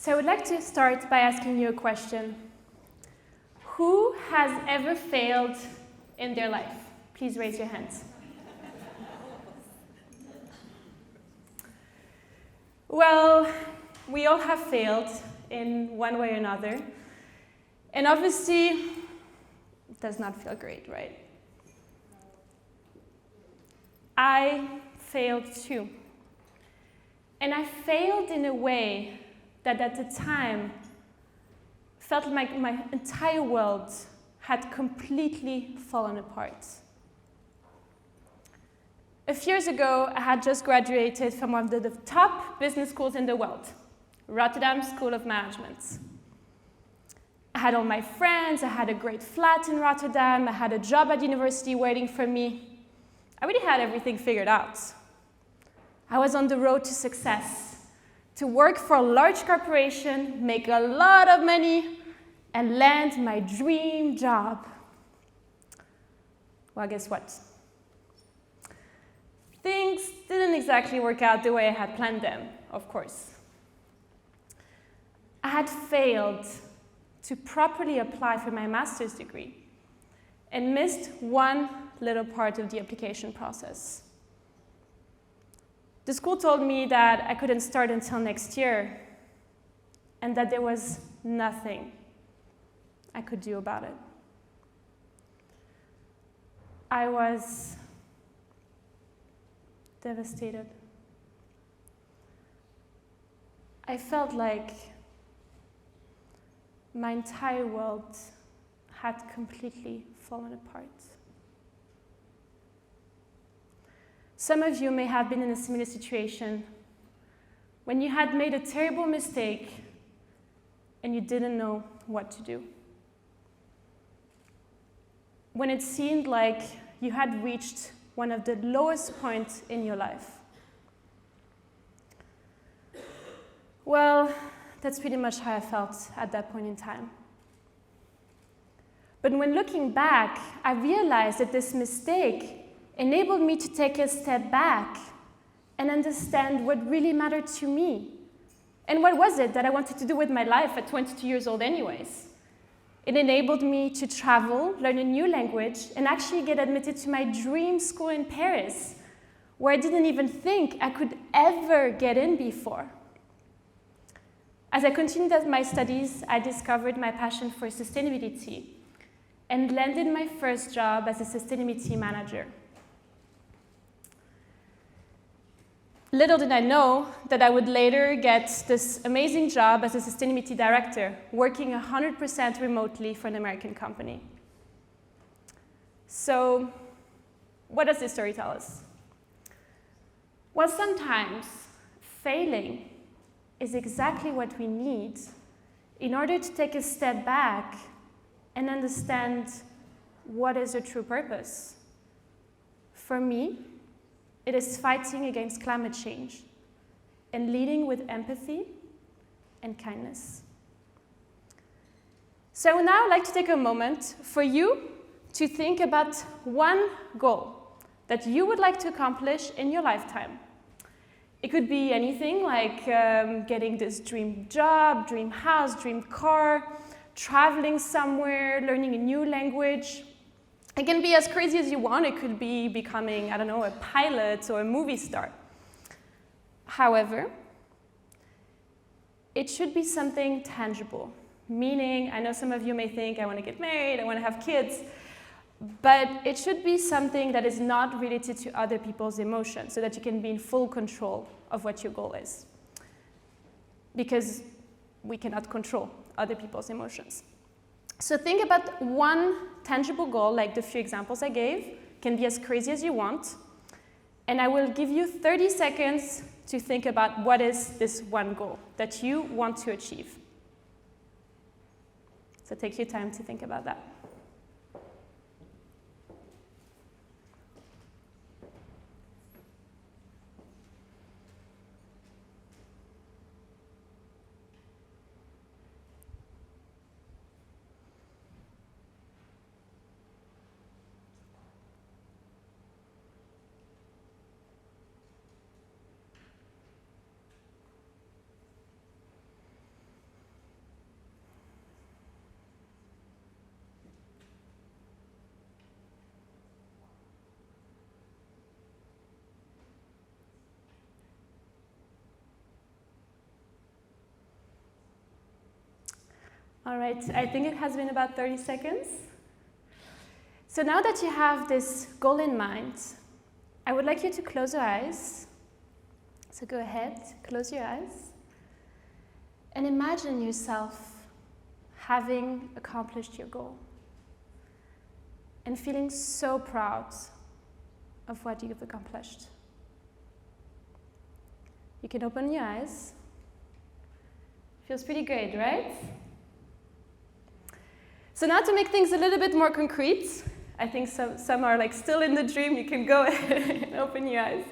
So I would like to start by asking you a question. Who has ever failed in their life? Please raise your hands. Well, we all have failed in one way or another. And obviously, it does not feel great, right? I failed too. And I failed in a way that at the time felt like my entire world had completely fallen apart. A few years ago, I had just graduated from one of the top business schools in the world, Rotterdam School of Management. I had all my friends, I had a great flat in Rotterdam, I had a job at university waiting for me. I really had everything figured out. I was on the road to success, to work for a large corporation, make a lot of money, and land my dream job. Well, guess what? Things didn't exactly work out the way I had planned them, of course. I had failed to properly apply for my master's degree and missed one little part of the application process. The school told me that I couldn't start until next year and that there was nothing I could do about it. I was devastated. I felt like my entire world had completely fallen apart. Some of you may have been in a similar situation when you had made a terrible mistake and you didn't know what to do. When it seemed like you had reached one of the lowest points in your life. Well, that's pretty much how I felt at that point in time. But when looking back, I realized that this mistake enabled me to take a step back and understand what really mattered to me. And what was it that I wanted to do with my life at 22 years old anyways? It enabled me to travel, learn a new language, and actually get admitted to my dream school in Paris, where I didn't even think I could ever get in before. As I continued my studies, I discovered my passion for sustainability and landed my first job as a sustainability manager. Little did I know that I would later get this amazing job as a sustainability director, working 100% remotely for an American company. So, what does this story tell us? Well, sometimes failing is exactly what we need in order to take a step back and understand what is a true purpose. For me, it is fighting against climate change and leading with empathy and kindness. So I would now like to take a moment for you to think about one goal that you would like to accomplish in your lifetime. It could be anything like getting this dream job, dream house, dream car, traveling somewhere, learning a new language. It can be as crazy as you want. It could be becoming, I don't know, a pilot or a movie star. However, it should be something tangible. Meaning, I know some of you may think, I want to get married, I want to have kids, but it should be something that is not related to other people's emotions, so that you can be in full control of what your goal is. Because we cannot control other people's emotions. So think about one tangible goal, like the few examples I gave, can be as crazy as you want, and I will give you 30 seconds to think about what is this one goal that you want to achieve. So take your time to think about that. All right, I think it has been about 30 seconds. So now that you have this goal in mind, I would like you to close your eyes. So go ahead, close your eyes, and imagine yourself having accomplished your goal and feeling so proud of what you've accomplished. You can open your eyes. Feels pretty great, right? So now to make things a little bit more concrete, I think some are like still in the dream, you can go ahead and open your eyes.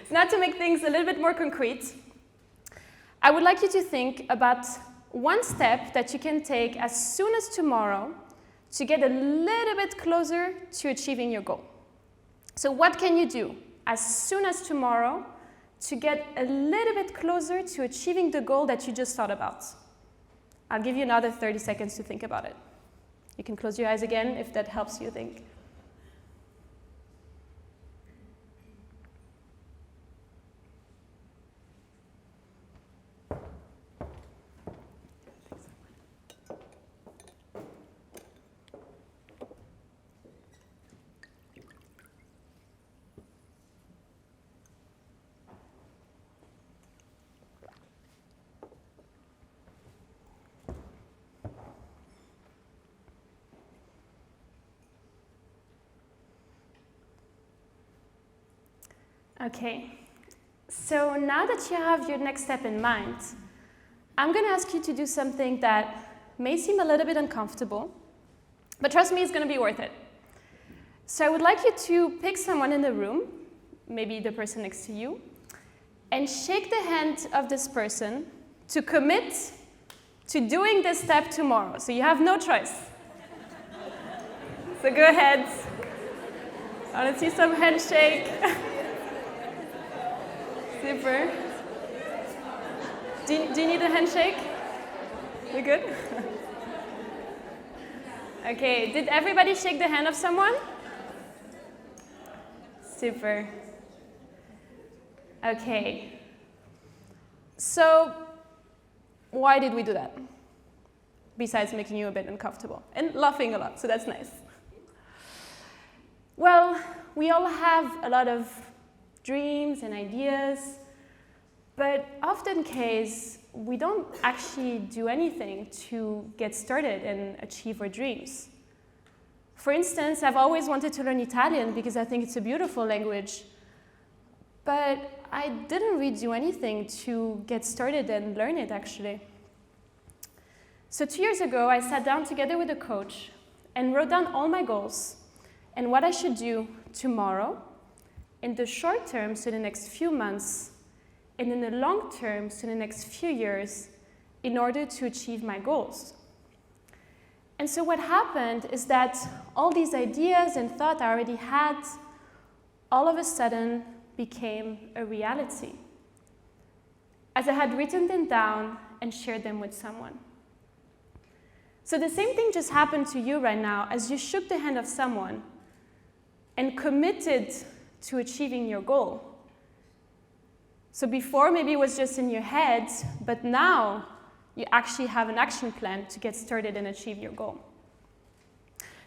So now to make things a little bit more concrete, I would like you to think about one step that you can take as soon as tomorrow to get a little bit closer to achieving your goal. So what can you do as soon as tomorrow to get a little bit closer to achieving the goal that you just thought about? I'll give you another 30 seconds to think about it. You can close your eyes again if that helps you think. Okay, so now that you have your next step in mind, I'm going to ask you to do something that may seem a little bit uncomfortable, but trust me, it's going to be worth it. So I would like you to pick someone in the room, maybe the person next to you, and shake the hand of this person to commit to doing this step tomorrow. So you have no choice. So go ahead. I want to see some handshake. Super. Do you need a handshake? We good? Okay, did everybody shake the hand of someone? Super. Okay. So, why did we do that? Besides making you a bit uncomfortable and laughing a lot, so that's nice. Well, we all have a lot of dreams and ideas, but often case we don't actually do anything to get started and achieve our dreams. For instance, I've always wanted to learn Italian because I think it's a beautiful language, but I didn't really do anything to get started and learn it actually. So 2 years ago, I sat down together with a coach and wrote down all my goals and what I should do tomorrow, in the short term, so the next few months, and in the long term, so the next few years, in order to achieve my goals. And so what happened is that all these ideas and thoughts I already had, all of a sudden became a reality, as I had written them down and shared them with someone. So the same thing just happened to you right now, as you shook the hand of someone and committed to achieving your goal. So before, maybe it was just in your head, but now you actually have an action plan to get started and achieve your goal.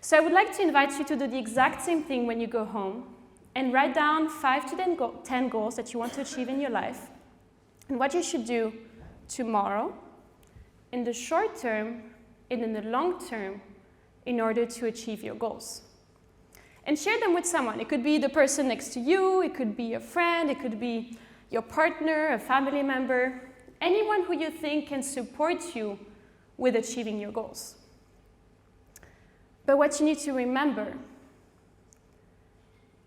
So I would like to invite you to do the exact same thing when you go home and write down 5 to 10 goals that you want to achieve in your life and what you should do tomorrow, in the short term, and in the long term, in order to achieve your goals. And share them with someone. It could be the person next to you, it could be a friend, it could be your partner, a family member, anyone who you think can support you with achieving your goals. But what you need to remember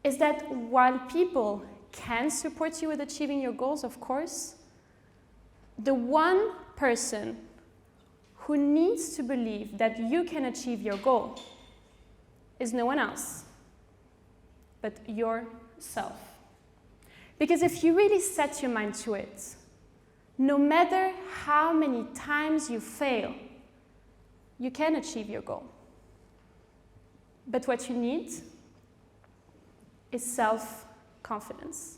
is that while people can support you with achieving your goals, of course, the one person who needs to believe that you can achieve your goal is no one else but yourself. Because if you really set your mind to it, no matter how many times you fail, you can achieve your goal. But what you need is self-confidence.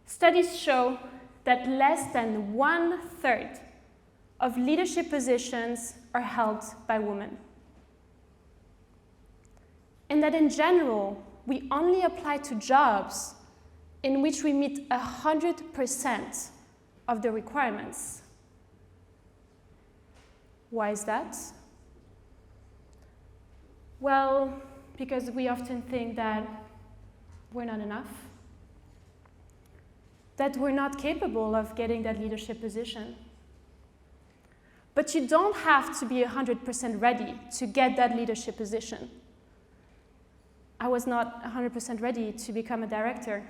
Studies show that less than 1/3 of leadership positions are held by women. And that in general, we only apply to jobs in which we meet 100% of the requirements. Why is that? Well, because we often think that we're not enough, that we're not capable of getting that leadership position. But you don't have to be 100% ready to get that leadership position. I was not 100% ready to become a director.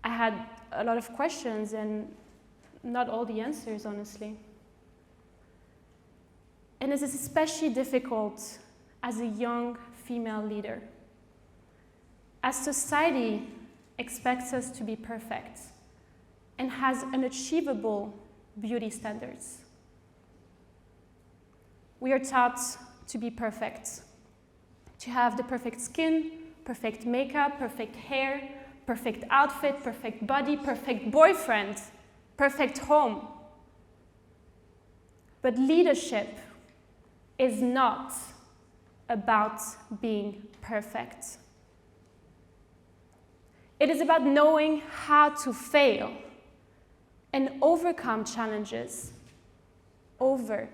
I had a lot of questions and not all the answers, honestly. And it is especially difficult as a young female leader, as society expects us to be perfect and has unachievable beauty standards. We are taught to be perfect, to have the perfect skin, perfect makeup, perfect hair, perfect outfit, perfect body, perfect boyfriend, perfect home. But leadership is not about being perfect. It is about knowing how to fail and overcome challenges over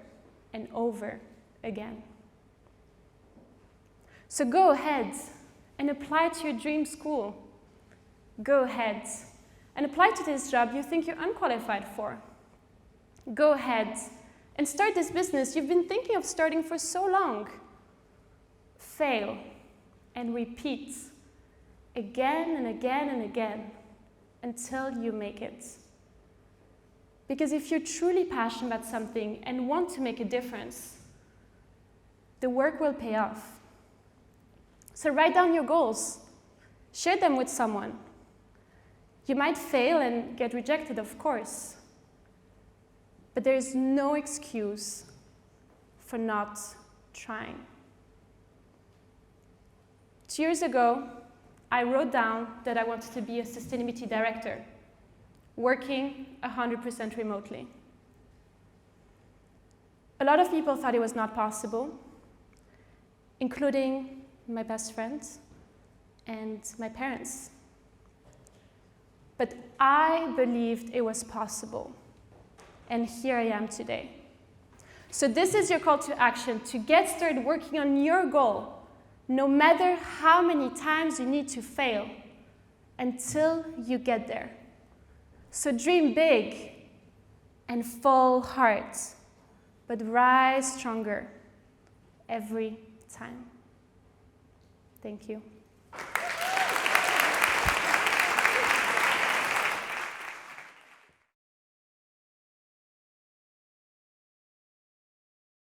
and over again. So go ahead and apply to your dream school. Go ahead and apply to this job you think you're unqualified for. Go ahead and start this business you've been thinking of starting for so long. Fail and repeat again and again and again until you make it. Because if you're truly passionate about something and want to make a difference, the work will pay off. So write down your goals. Share them with someone. You might fail and get rejected, of course. But there is no excuse for not trying. 2 years ago, I wrote down that I wanted to be a sustainability director, working 100% remotely. A lot of people thought it was not possible, including my best friend and my parents. But I believed it was possible, and here I am today. So this is your call to action, to get started working on your goal, no matter how many times you need to fail, until you get there. So dream big and fall hard, but rise stronger every time. Thank you.